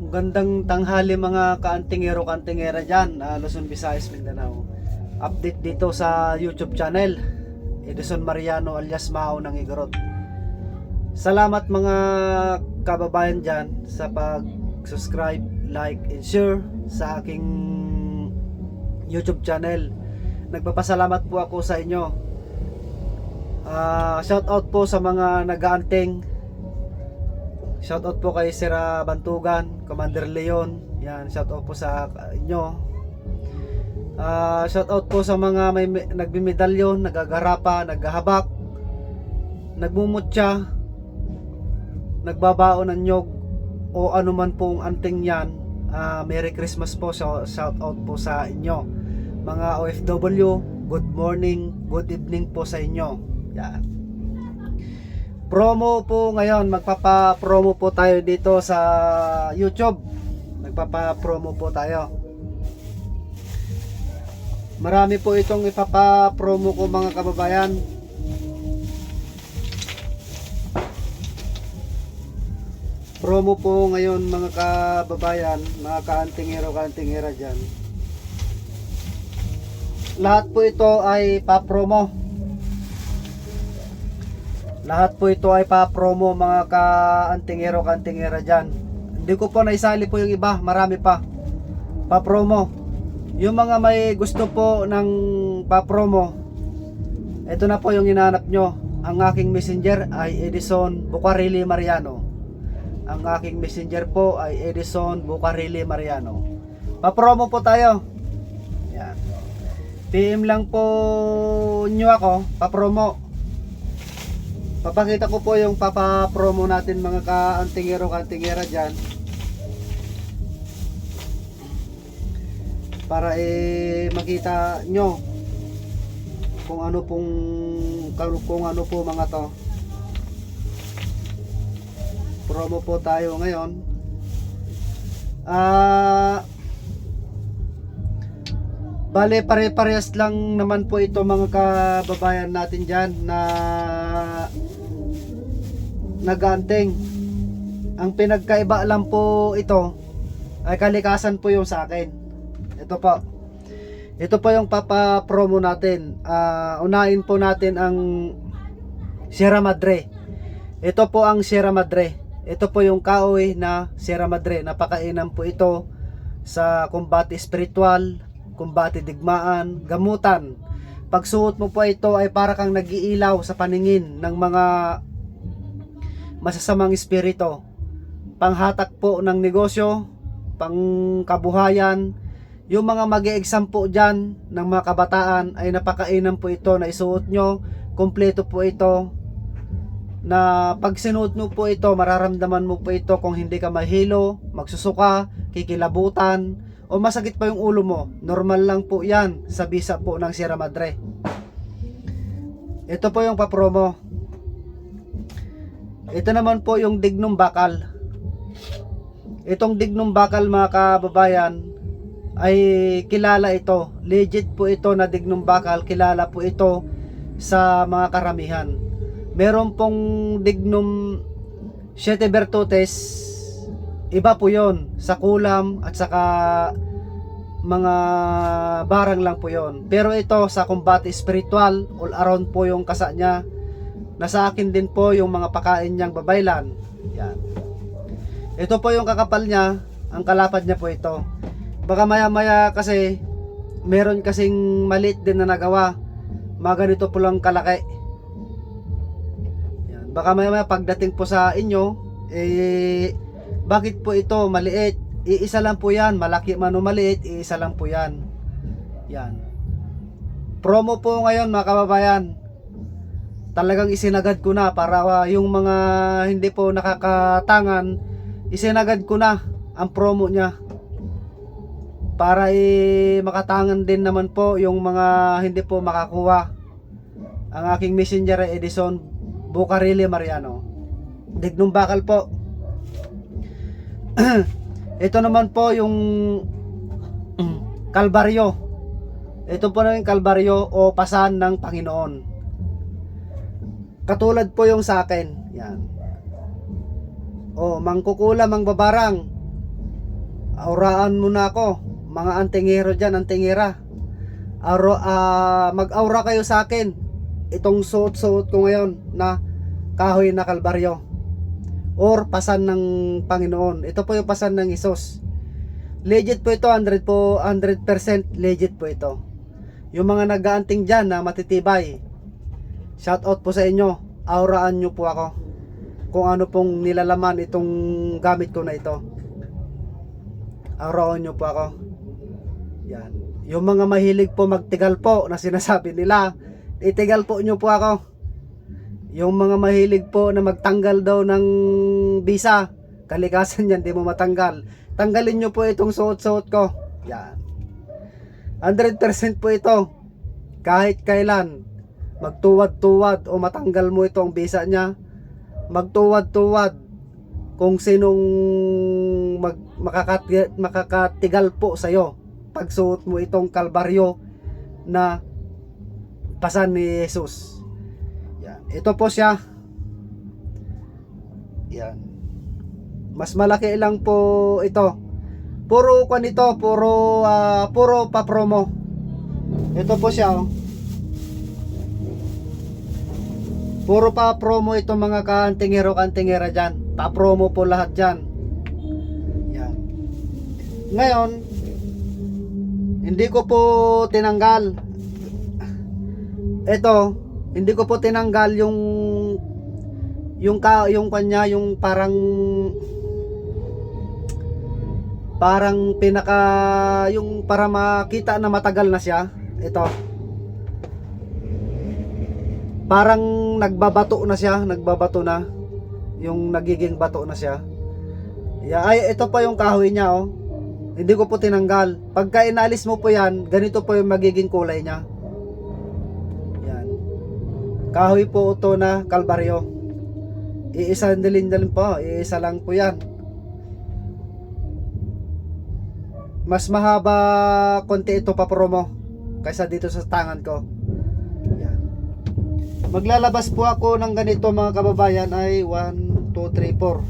Gandang tanghali mga kaantingero-kantingera dyan, Luzon, Visayas, Mindanao. Update dito sa YouTube channel, Edison Mariano alias Mao ng Igorot. Salamat mga kababayan dyan sa pag-subscribe, like, and share sa aking YouTube channel. Nagpapasalamat po ako sa inyo. Shout out po sa mga nag-aanting. Shoutout po kay Sir Bantugan, Commander Leon. Yan, shoutout po sa inyo. Shoutout po sa mga may nagbimedalyon, nagagarapa, naghahabak, nagmumutya, nagbabao ng nyog o anuman pong anting yan. Merry Christmas po. Shoutout po sa inyo. Mga OFW, good morning, good evening po sa inyo. Yan. Promo po ngayon, magpapa-promo po tayo dito sa YouTube. Magpapa-promo po tayo. Marami po itong ipapa-promo ko mga kababayan. Promo po ngayon mga kababayan, mga kaantingero-kaantingera dyan. Lahat po ito ay pa-promo. Lahat po ito ay pa-promo mga ka-antingero-kantingera dyan. Hindi ko po naisali po yung iba, marami pa pa-promo. Yung mga may gusto po ng pa-promo, ito na po yung hinahanap nyo. Ang aking messenger ay Edison Bucarili Mariano. Ang aking messenger po ay Edison Bucarili Mariano. Pa-promo po tayo. Yan. PM lang po nyo ako, pa-promo. Papakita ko po yung papa-promo natin mga ka-antingero-kantingera dyan. Para makita nyo kung ano po mga to. Promo po tayo ngayon. Bale, pare-parehas lang naman po ito mga kababayan natin dyan na nag-aanting. Ang pinagkaiba lang po ito ay kalikasan po yung sa akin. Ito po. Ito po yung papa-promo natin. Unahin po natin ang Sierra Madre. Ito po ang Sierra Madre. Ito po yung kahoy na Sierra Madre. Napakainan po ito sa kumbate espiritual, kumbate digmaan, gamutan. Pagsuot mo po ito ay para kang nag-iilaw sa paningin ng mga masasamang espiritu. Panghatak po ng negosyo, pangkabuhayan. Yung mga mag-e-exam po dyan ng mga kabataan ay napakainan po ito na isuot nyo. Kompleto po ito na pag sinuot mo po ito, mararamdaman mo po ito kung hindi ka mahilo, magsusuka, kikilabutan, o masakit pa yung ulo mo. Normal lang po yan sa bisa po ng Sierra Madre. Ito po yung papromo. Ito naman po yung dignum bakal. Itong dignum bakal mga kababayan ay kilala ito. Legit po ito na dignum bakal. Kilala po ito sa mga karamihan. Meron pong dignum siete virtutes. Iba po yon sa kulam at saka mga barang lang po yon. Pero ito sa kumbate spiritual, all around po yung kasa niya. Nasa akin din po yung mga pakain niyang babaylan. Yan. Ito po yung kakapal niya, ang kalapad niya po ito. Baka maya-maya kasi meron kasing maliit din na nagawa. Mga ganito po lang kalaki. Yan. Baka maya-maya pagdating po sa inyo, bakit po ito maliit? Iisa lang po yan. Malaki man o maliit, iisa lang po yan. Yan. Promo po ngayon mga kababayan. Talagang isinagad ko na para yung mga hindi po nakakatangan, isinagad ko na ang promo niya. Para makatangan din naman po yung mga hindi po makakuha. Ang aking messenger ay Edison Bucarili Mariano. Dignum bakal po. Ito naman po yung Kalbaryo. Ito po na yung Kalbaryo o pasan ng Panginoon. Katulad po yung sa akin. Yan. O, mangkukula, mangbabarang. Auraan muna ako, mga antingero dyan, antingera. Mag-aura kayo sa akin. Itong suot-suot ko ngayon na kahoy na kalbaryo or pasan ng Panginoon. Ito po yung pasan ng Isus. Legit po ito, 100% legit po ito. Yung mga nag-aanting dyan na matitibay, shout out po sa inyo. Auraan nyo po ako kung ano pong nilalaman itong gamit ko na ito. Auraan nyo po ako. Yan. Yung mga mahilig po magtigal po na sinasabi nila, itigal po nyo po ako. Yung mga mahilig po na magtanggal daw ng visa, kalikasan yan, di mo matanggal. Tanggalin nyo po itong suot-suot ko. Yan. 100% po ito. Kahit kailan, magtuwad-tuwad o matanggal mo itong visa niya, magtuwad-tuwad kung sinong makakatigal po sa'yo pagsuot mo itong kalbaryo na pasan ni Jesus. Yan. Ito po siya. Yan. Mas malaki lang po ito. Puro kwan ito, puro pa-promo. Ito po siya, oh. Puro pa-promo itong mga kantingero-kantingera dyan. Pa-promo po lahat dyan. Yan. Ngayon, hindi ko po tinanggal. Ito, hindi ko po tinanggal yung kanya, yung parang pinaka, yung para makita na matagal na siya. Ito. Parang nagbabato na siya, nagbabato na. Yung nagiging bato na siya. Yeah, ay, ito pa yung kahoy niya, oh. Hindi ko po tinanggal. Pagka inalis mo po yan, ganito po yung magiging kulay niya. Yan. Kahoy po ito na kalbaryo. Iisa din po. Iisa lang po yan. Mas mahaba konti ito pa promo kaysa dito sa tangan ko. Yan. Maglalabas po ako ng ganito mga kababayan ay 1, 2, 3, 4.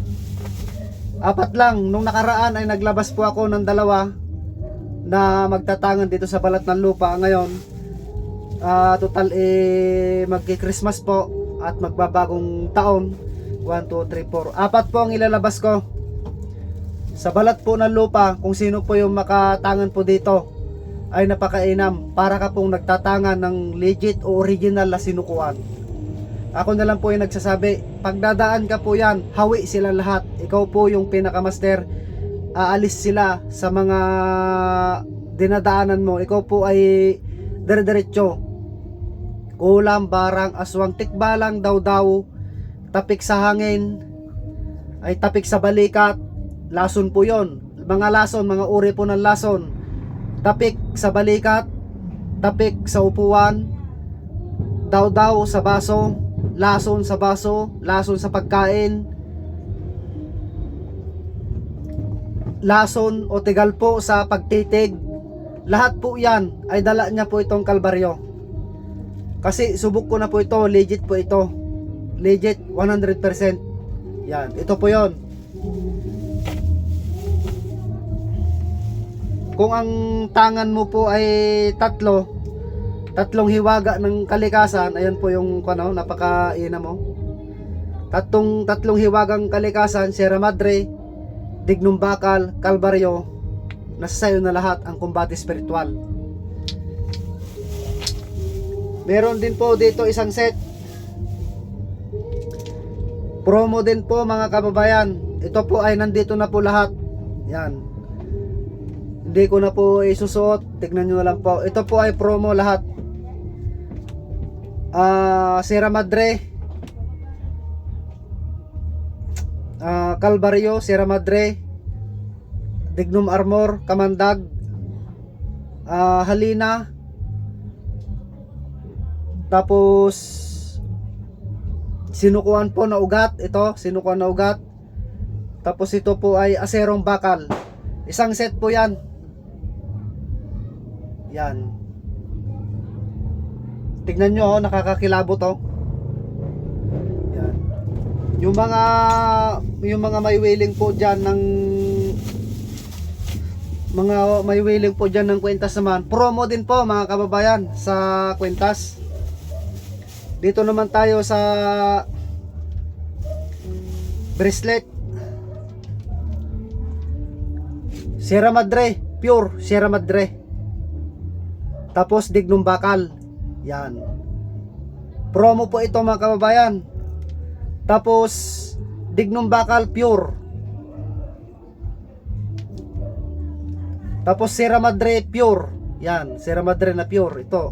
Apat lang. Nung nakaraan ay naglabas po ako ng 2 na magtatangan dito sa balat ng lupa. Ngayon, total magki-Christmas po at magbabagong taon. 1, 2, 3, 4. Apat po ang ilalabas ko sa balat po ng lupa. Kung sino po yung makatangan po dito ay napakainam. Para ka pong nagtatangan ng legit o original na sinukuan. Ako na lang po yung nagsasabi, pagdadaan ka po yan, hawi sila lahat. Ikaw po yung pinakamaster. Aalis sila sa mga dinadaanan mo. Ikaw po ay dire-diretso. Kulam, barang, aswang, tikbalang, daw-daw, tapik sa hangin, ay tapik sa balikat. Lason po yon. Mga lason, mga uri po ng lason. Tapik sa balikat, tapik sa upuan, daw-daw sa baso, lason sa baso, lason sa pagkain, lason o tigal po sa pagtitig. Lahat po yan ay dala niya po itong kalbaryo. Kasi subok ko na po ito, legit po ito. Legit 100%. Yan, ito po yon. Kung ang tangan mo po ay tatlong hiwaga ng kalikasan, ayan po yung napakaina mo. Tatlong hiwagang kalikasan, Sierra Madre, Dignum Bakal, Kalbaryo, nasa sayo na lahat ang kumbate spiritual. Meron din po dito isang set. Promo din po mga kababayan. Ito po ay nandito na po lahat. Yan. Hindi ko na po isusuot. Tignan nyo lang po. Ito po ay promo lahat. Sierra Madre, Kalbaryo, Sierra Madre, Dignum Armor, Kamandag, Halina, tapos sinukuan po na ugat. Ito, sinukuan na ugat. Tapos ito po ay aserong bakal. Isang set po yan. Yan. Tignan nyo, nakakakilabot oh. Yan. Yung mga may willing po dyan ng mga may willing po dyan ng kwentas naman, promo din po mga kababayan sa kwentas. Dito naman tayo sa bracelet, Sierra Madre, pure Sierra Madre. Tapos dignum bakal. Yan. Promo po ito mga kababayan. Tapos dignum bakal pure. Tapos Sierra Madre pure. Yan, Sierra Madre na pure ito.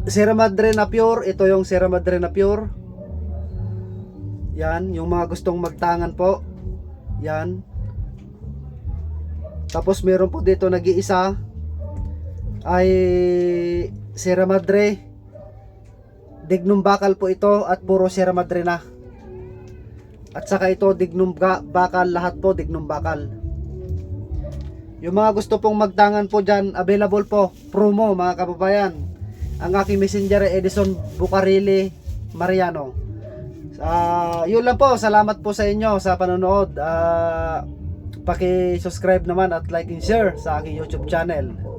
Sierra Madre na pure, ito yung Sierra Madre na pure. Yan, yung mga gustong magtangan po. Yan. Tapos meron po dito nag-iisa ay Sierra Madre, dignum bakal po ito at puro Sierra Madre na. At saka ito dignum bakal, lahat po dignum bakal. Yung mga gusto pong magtangan po dyan, available po, promo mga kababayan. Ang aking messenger ay Edison Bucarili Mariano. Yun lang po, salamat po sa inyo sa panonood. Paki-subscribe naman at like and share sa aking YouTube channel.